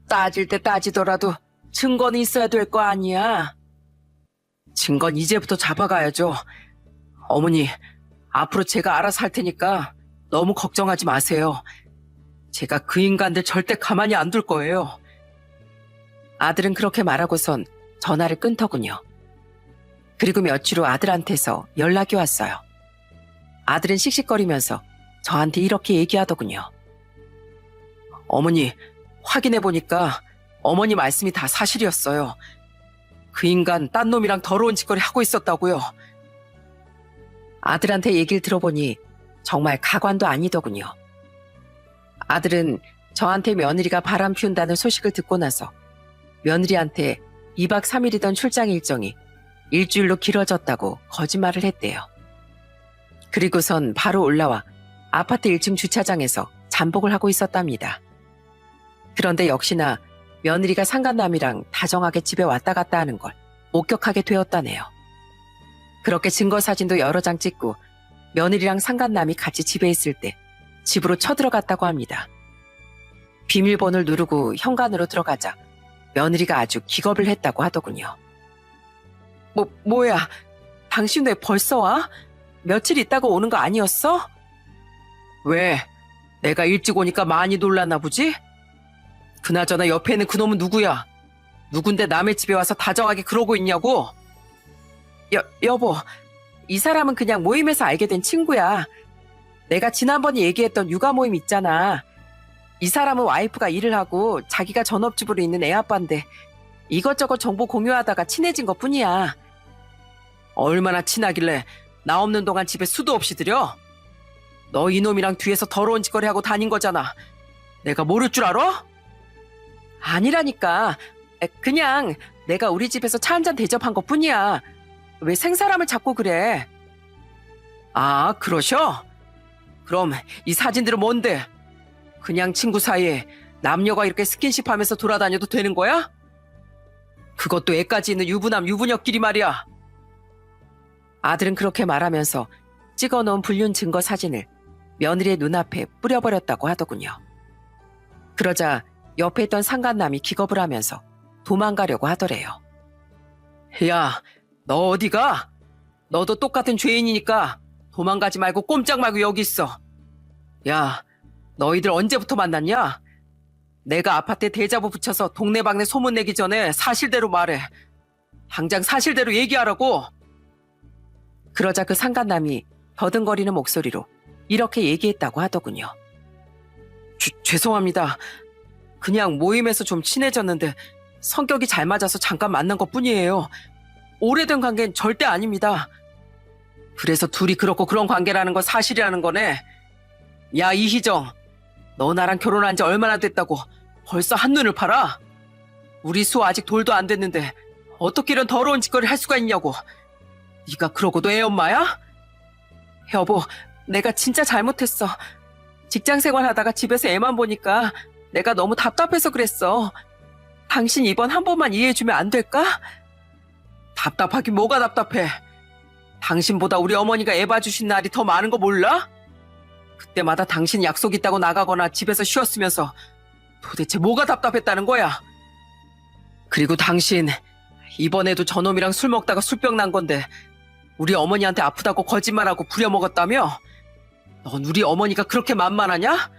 따질 때 따지더라도 증거는 있어야 될 거 아니야. 증거는 이제부터 잡아가야죠. 어머니, 앞으로 제가 알아서 할 테니까 너무 걱정하지 마세요. 제가 그 인간들 절대 가만히 안 둘 거예요. 아들은 그렇게 말하고선 전화를 끊더군요. 그리고 며칠 후 아들한테서 연락이 왔어요. 아들은 씩씩거리면서 저한테 이렇게 얘기하더군요. 어머니, 확인해보니까 어머니 말씀이 다 사실이었어요. 그 인간 딴 놈이랑 더러운 짓거리 하고 있었다고요. 아들한테 얘기를 들어보니 정말 가관도 아니더군요. 아들은 저한테 며느리가 바람 피운다는 소식을 듣고 나서 며느리한테 2박 3일이던 출장 일정이 일주일로 길어졌다고 거짓말을 했대요. 그리고선 바로 올라와 아파트 1층 주차장에서 잠복을 하고 있었답니다. 그런데 역시나 며느리가 상간남이랑 다정하게 집에 왔다 갔다 하는 걸 목격하게 되었다네요. 그렇게 증거 사진도 여러 장 찍고 며느리랑 상간남이 같이 집에 있을 때 집으로 쳐들어갔다고 합니다. 비밀번호를 누르고 현관으로 들어가자 며느리가 아주 기겁을 했다고 하더군요. 뭐야? 당신 왜 벌써 와? 며칠 있다가 오는 거 아니었어? 왜? 내가 일찍 오니까 많이 놀랐나 보지? 그나저나 옆에 있는 그놈은 누구야? 누군데 남의 집에 와서 다정하게 그러고 있냐고? 여보, 이 사람은 그냥 모임에서 알게 된 친구야. 내가 지난번에 얘기했던 육아 모임 있잖아. 이 사람은 와이프가 일을 하고 자기가 전업주부로 있는 애 아빠인데 이것저것 정보 공유하다가 친해진 것 뿐이야. 얼마나 친하길래 나 없는 동안 집에 수도 없이 들여? 너 이놈이랑 뒤에서 더러운 짓거리 하고 다닌 거잖아. 내가 모를 줄 알아? 아니라니까. 그냥 내가 우리 집에서 차 한잔 대접한 것 뿐이야. 왜 생사람을 찾고 그래? 아, 그러셔? 그럼 이 사진들은 뭔데? 그냥 친구 사이에 남녀가 이렇게 스킨십 하면서 돌아다녀도 되는 거야? 그것도 애까지 있는 유부남 유부녀끼리 말이야. 아들은 그렇게 말하면서 찍어놓은 불륜 증거 사진을 며느리의 눈앞에 뿌려버렸다고 하더군요. 그러자 옆에 있던 상간남이 기겁을 하면서 도망가려고 하더래요. 야, 너 어디 가? 너도 똑같은 죄인이니까 도망가지 말고 꼼짝 말고 여기 있어. 야, 너희들 언제부터 만났냐? 내가 아파트에 대자보 붙여서 동네방네 소문내기 전에 사실대로 말해. 당장 사실대로 얘기하라고. 그러자 그 상간남이 더듬거리는 목소리로 이렇게 얘기했다고 하더군요. 죄송합니다. 그냥 모임에서 좀 친해졌는데 성격이 잘 맞아서 잠깐 만난 것뿐이에요. 오래된 관계는 절대 아닙니다. 그래서 둘이 그렇고 그런 관계라는 건 사실이라는 거네. 야, 이희정. 너 나랑 결혼한 지 얼마나 됐다고 벌써 한눈을 팔아? 우리 수 아직 돌도 안 됐는데 어떻게 이런 더러운 짓거리를 할 수가 있냐고. 네가 그러고도 애 엄마야? 여보, 내가 진짜 잘못했어. 직장생활 하다가 집에서 애만 보니까 내가 너무 답답해서 그랬어. 당신 이번 한 번만 이해해주면 안 될까? 답답하긴 뭐가 답답해. 당신보다 우리 어머니가 애 봐주신 날이 더 많은 거 몰라? 그때마다 당신 약속 있다고 나가거나 집에서 쉬었으면서 도대체 뭐가 답답했다는 거야? 그리고 당신 이번에도 저놈이랑 술 먹다가 술병 난 건데 우리 어머니한테 아프다고 거짓말하고 부려먹었다며? 넌 우리 어머니가 그렇게 만만하냐?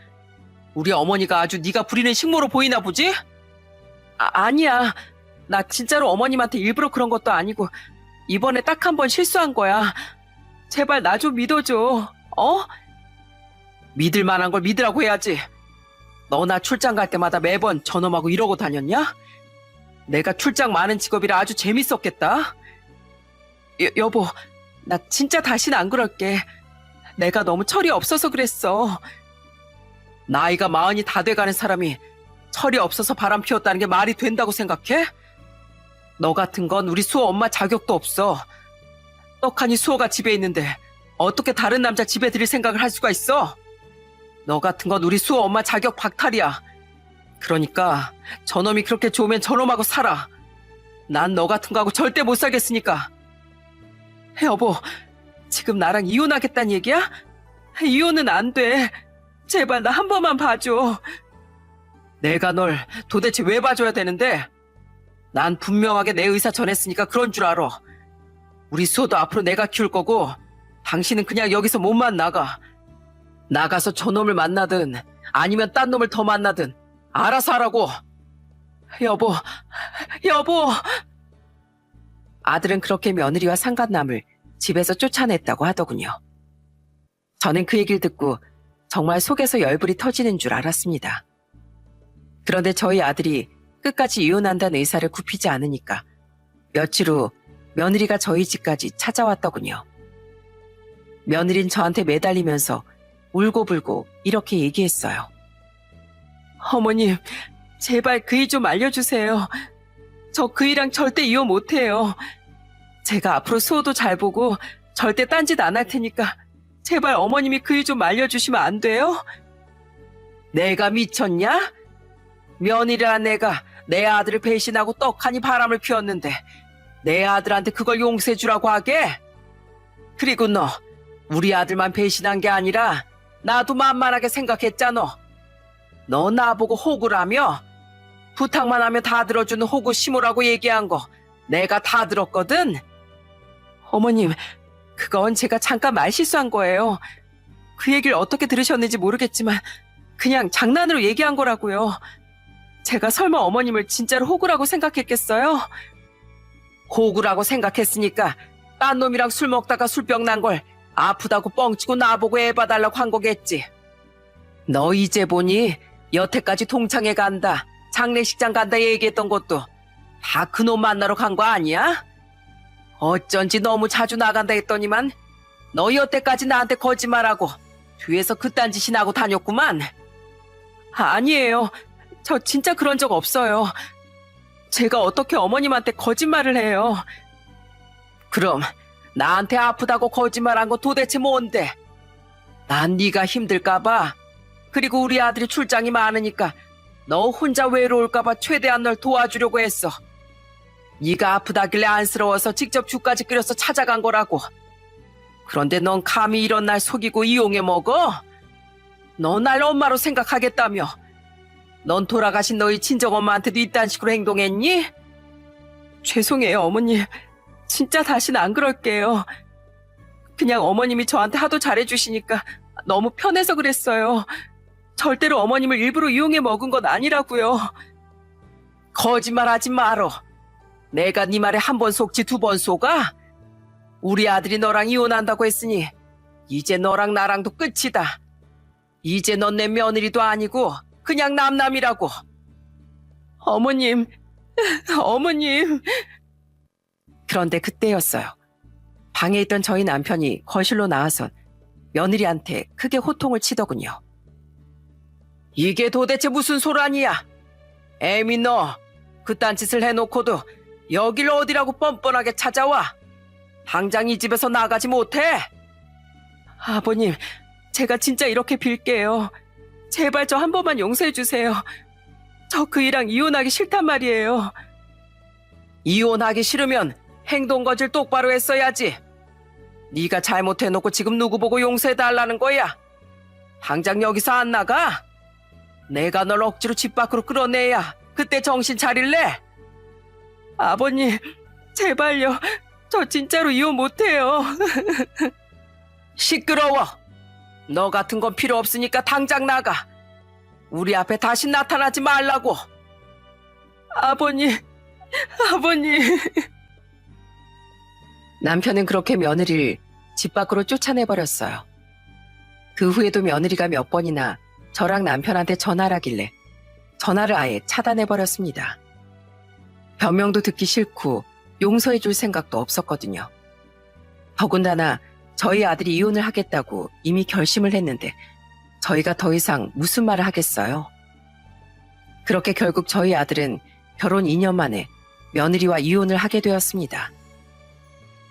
우리 어머니가 아주 네가 부리는 식모로 보이나 보지? 아니야. 나 진짜로 어머님한테 일부러 그런 것도 아니고 이번에 딱 한 번 실수한 거야. 제발 나 좀 믿어줘. 어? 믿을 만한 걸 믿으라고 해야지. 너 나 출장 갈 때마다 매번 저놈하고 이러고 다녔냐? 내가 출장 많은 직업이라 아주 재밌었겠다. 여보, 나 진짜 다시는 안 그럴게. 내가 너무 철이 없어서 그랬어. 나이가 40이 다 돼가는 사람이 철이 없어서 바람 피웠다는 게 말이 된다고 생각해? 너 같은 건 우리 수호 엄마 자격도 없어. 떡하니 수호가 집에 있는데 어떻게 다른 남자 집에 들일 생각을 할 수가 있어? 너 같은 건 우리 수호 엄마 자격 박탈이야. 그러니까 저놈이 그렇게 좋으면 저놈하고 살아. 난 너 같은 거하고 절대 못 살겠으니까. 여보, 지금 나랑 이혼하겠다는 얘기야? 이혼은 안 돼. 제발 나 한 번만 봐줘. 내가 널 도대체 왜 봐줘야 되는데? 난 분명하게 내 의사 전했으니까 그런 줄 알아. 우리 수호도 앞으로 내가 키울 거고 당신은 그냥 여기서 몸만 나가. 나가서 저놈을 만나든 아니면 딴 놈을 더 만나든 알아서 하라고. 여보, 여보. 아들은 그렇게 며느리와 상간남을 집에서 쫓아냈다고 하더군요. 저는 그 얘기를 듣고 정말 속에서 열불이 터지는 줄 알았습니다. 그런데 저희 아들이 끝까지 이혼한다는 의사를 굽히지 않으니까 며칠 후 며느리가 저희 집까지 찾아왔더군요. 며느린 저한테 매달리면서 울고불고 이렇게 얘기했어요. 어머님, 제발 그이 좀 알려주세요. 저 그이랑 절대 이혼 못해요. 제가 앞으로 수호도 잘 보고 절대 딴짓 안 할 테니까 제발 어머님이 그이 좀 알려주시면 안 돼요? 내가 미쳤냐? 며느리란 내가 내 아들을 배신하고 떡하니 바람을 피웠는데 내 아들한테 그걸 용서해주라고 하게? 그리고 너 우리 아들만 배신한 게 아니라 나도 만만하게 생각했잖아. 너 나보고 호구라며? 부탁만 하면 다 들어주는 호구 시모라고 얘기한 거 내가 다 들었거든? 어머님, 그건 제가 잠깐 말실수한 거예요. 그 얘기를 어떻게 들으셨는지 모르겠지만 그냥 장난으로 얘기한 거라고요. 제가 설마 어머님을 진짜로 호구라고 생각했겠어요? 호구라고 생각했으니까 딴 놈이랑 술 먹다가 술병 난 걸 아프다고 뻥치고 나보고 애 봐달라고 한 거겠지. 너 이제 보니 여태까지 동창회 간다, 장례식장 간다 얘기했던 것도 다 그놈 만나러 간 거 아니야? 어쩐지 너무 자주 나간다 했더니만 너 여태까지 나한테 거짓말하고 뒤에서 그딴 짓이나 하고 다녔구만. 아니에요. 저 진짜 그런 적 없어요. 제가 어떻게 어머님한테 거짓말을 해요. 그럼 나한테 아프다고 거짓말한 거 도대체 뭔데? 난 네가 힘들까봐, 그리고 우리 아들이 출장이 많으니까 너 혼자 외로울까봐 최대한 널 도와주려고 했어. 네가 아프다길래 안쓰러워서 직접 죽까지 끓여서 찾아간 거라고. 그런데 넌 감히 이런 날 속이고 이용해 먹어? 너 날 엄마로 생각하겠다며? 넌 돌아가신 너희 친정엄마한테도 이딴 식으로 행동했니? 죄송해요, 어머님. 진짜 다시는 안 그럴게요. 그냥 어머님이 저한테 하도 잘해주시니까 너무 편해서 그랬어요. 절대로 어머님을 일부러 이용해 먹은 건 아니라고요. 거짓말하지 말어. 내가 네 말에 한 번 속지 두 번 속아? 우리 아들이 너랑 이혼한다고 했으니 이제 너랑 나랑도 끝이다. 이제 넌 내 며느리도 아니고 그냥 남남이라고. 어머님, 어머님. 그런데 그때였어요. 방에 있던 저희 남편이 거실로 나와선 며느리한테 크게 호통을 치더군요. 이게 도대체 무슨 소란이야? 애미 너, 그딴 짓을 해놓고도 여길 어디라고 뻔뻔하게 찾아와? 당장 이 집에서 나가지 못해? 아버님, 제가 진짜 이렇게 빌게요. 제발 저 한 번만 용서해 주세요. 저 그이랑 이혼하기 싫단 말이에요. 이혼하기 싫으면 행동 거질 똑바로 했어야지. 네가 잘못해놓고 지금 누구 보고 용서해달라는 거야? 당장 여기서 안 나가? 내가 널 억지로 집 밖으로 끌어내야 그때 정신 차릴래? 아버님, 제발요. 저 진짜로 이혼 못해요. 시끄러워. 너 같은 건 필요 없으니까 당장 나가. 우리 앞에 다시 나타나지 말라고. 아버님, 아버님. 남편은 그렇게 며느리를 집 밖으로 쫓아내버렸어요. 그 후에도 며느리가 몇 번이나 저랑 남편한테 전화를 하길래 전화를 아예 차단해버렸습니다. 변명도 듣기 싫고 용서해줄 생각도 없었거든요. 더군다나 저희 아들이 이혼을 하겠다고 이미 결심을 했는데 저희가 더 이상 무슨 말을 하겠어요? 그렇게 결국 저희 아들은 결혼 2년 만에 며느리와 이혼을 하게 되었습니다.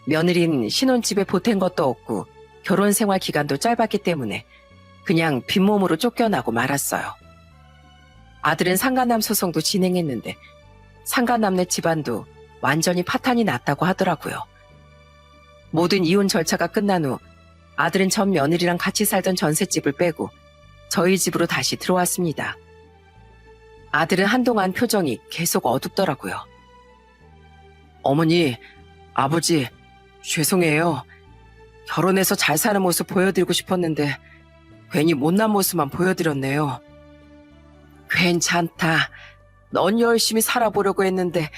며느리는 신혼집에 보탠 것도 없고 결혼 생활 기간도 짧았기 때문에 그냥 빈몸으로 쫓겨나고 말았어요. 아들은 상간남 소송도 진행했는데 상간남네 집안도 완전히 파탄이 났다고 하더라고요. 모든 이혼 절차가 끝난 후 아들은 전 며느리랑 같이 살던 전셋집을 빼고 저희 집으로 다시 들어왔습니다. 아들은 한동안 표정이 계속 어둡더라고요. 어머니, 아버지, 죄송해요. 결혼해서 잘 사는 모습 보여드리고 싶었는데 괜히 못난 모습만 보여드렸네요. 괜찮다. 넌 열심히 살아보려고 했는데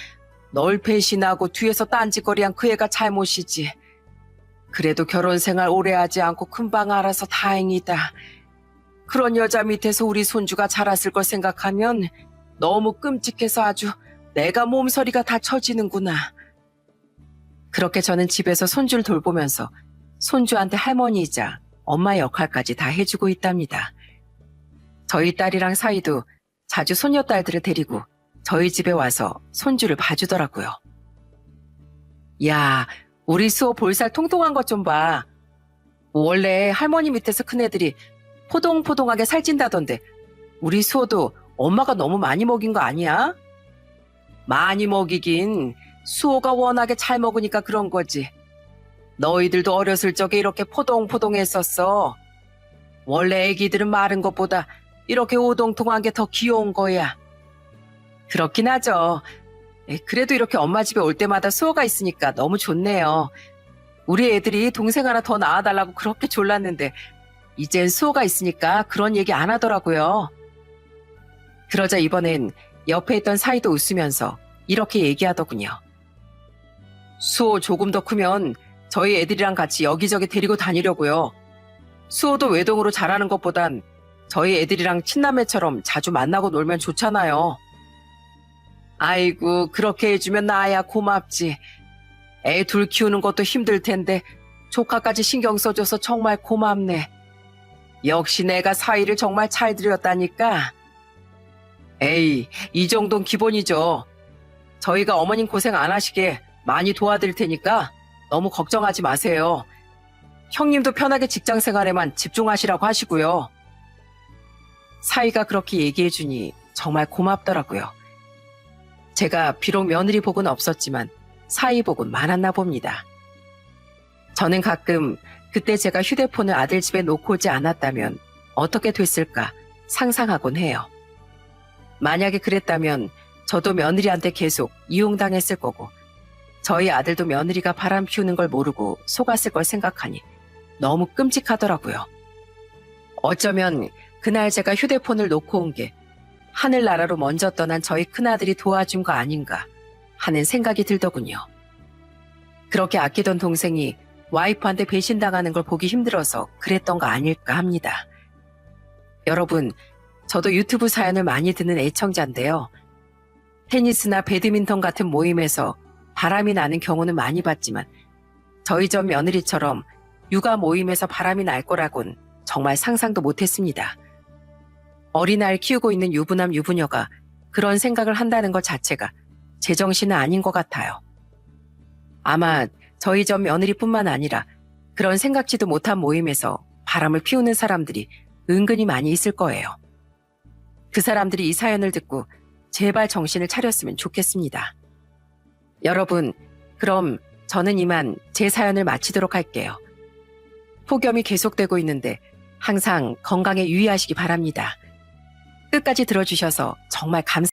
널 배신하고 뒤에서 딴짓거리한 그 애가 잘못이지. 그래도 결혼 생활 오래 하지 않고 금방 알아서 다행이다. 그런 여자 밑에서 우리 손주가 자랐을 걸 생각하면 너무 끔찍해서 아주 내가 몸서리가 다 처지는구나. 그렇게 저는 집에서 손주를 돌보면서 손주한테 할머니이자 엄마 역할까지 다 해주고 있답니다. 저희 딸이랑 사이도 자주 손녀딸들을 데리고 저희 집에 와서 손주를 봐주더라고요. 야, 우리 수호 볼살 통통한 것 좀 봐. 원래 할머니 밑에서 큰 애들이 포동포동하게 살찐다던데 우리 수호도 엄마가 너무 많이 먹인 거 아니야? 많이 먹이긴 수호가 워낙에 잘 먹으니까 그런 거지. 너희들도 어렸을 적에 이렇게 포동포동했었어. 원래 애기들은 마른 것보다 이렇게 오동통한 게 더 귀여운 거야. 그렇긴 하죠. 그래도 이렇게 엄마 집에 올 때마다 수호가 있으니까 너무 좋네요. 우리 애들이 동생 하나 더 낳아달라고 그렇게 졸랐는데 이젠 수호가 있으니까 그런 얘기 안 하더라고요. 그러자 이번엔 옆에 있던 사이도 웃으면서 이렇게 얘기하더군요. 수호 조금 더 크면 저희 애들이랑 같이 여기저기 데리고 다니려고요. 수호도 외동으로 자라는 것보단 저희 애들이랑 친남매처럼 자주 만나고 놀면 좋잖아요. 아이고, 그렇게 해주면 나야 고맙지. 애 둘 키우는 것도 힘들 텐데 조카까지 신경 써줘서 정말 고맙네. 역시 내가 사이를 정말 잘 들였다니까. 에이, 이 정도는 기본이죠. 저희가 어머님 고생 안 하시게 많이 도와드릴 테니까 너무 걱정하지 마세요. 형님도 편하게 직장 생활에만 집중하시라고 하시고요. 사이가 그렇게 얘기해주니 정말 고맙더라고요. 제가 비록 며느리 복은 없었지만 사이 복은 많았나 봅니다. 저는 가끔 그때 제가 휴대폰을 아들 집에 놓고 오지 않았다면 어떻게 됐을까 상상하곤 해요. 만약에 그랬다면 저도 며느리한테 계속 이용당했을 거고 저희 아들도 며느리가 바람 피우는 걸 모르고 속았을 걸 생각하니 너무 끔찍하더라고요. 어쩌면 그날 제가 휴대폰을 놓고 온 게 하늘나라로 먼저 떠난 저희 큰아들이 도와준 거 아닌가 하는 생각이 들더군요. 그렇게 아끼던 동생이 와이프한테 배신당하는 걸 보기 힘들어서 그랬던 거 아닐까 합니다. 여러분, 저도 유튜브 사연을 많이 듣는 애청자인데요. 테니스나 배드민턴 같은 모임에서 바람이 나는 경우는 많이 봤지만 저희 전 며느리처럼 육아 모임에서 바람이 날 거라곤 정말 상상도 못했습니다. 어린아이를 키우고 있는 유부남 유부녀가 그런 생각을 한다는 것 자체가 제정신은 아닌 것 같아요. 아마 저희 전 며느리뿐만 아니라 그런 생각지도 못한 모임에서 바람을 피우는 사람들이 은근히 많이 있을 거예요. 그 사람들이 이 사연을 듣고 제발 정신을 차렸으면 좋겠습니다. 여러분, 그럼 저는 이만 제 사연을 마치도록 할게요. 폭염이 계속되고 있는데 항상 건강에 유의하시기 바랍니다. 끝까지 들어주셔서 정말 감사합니다.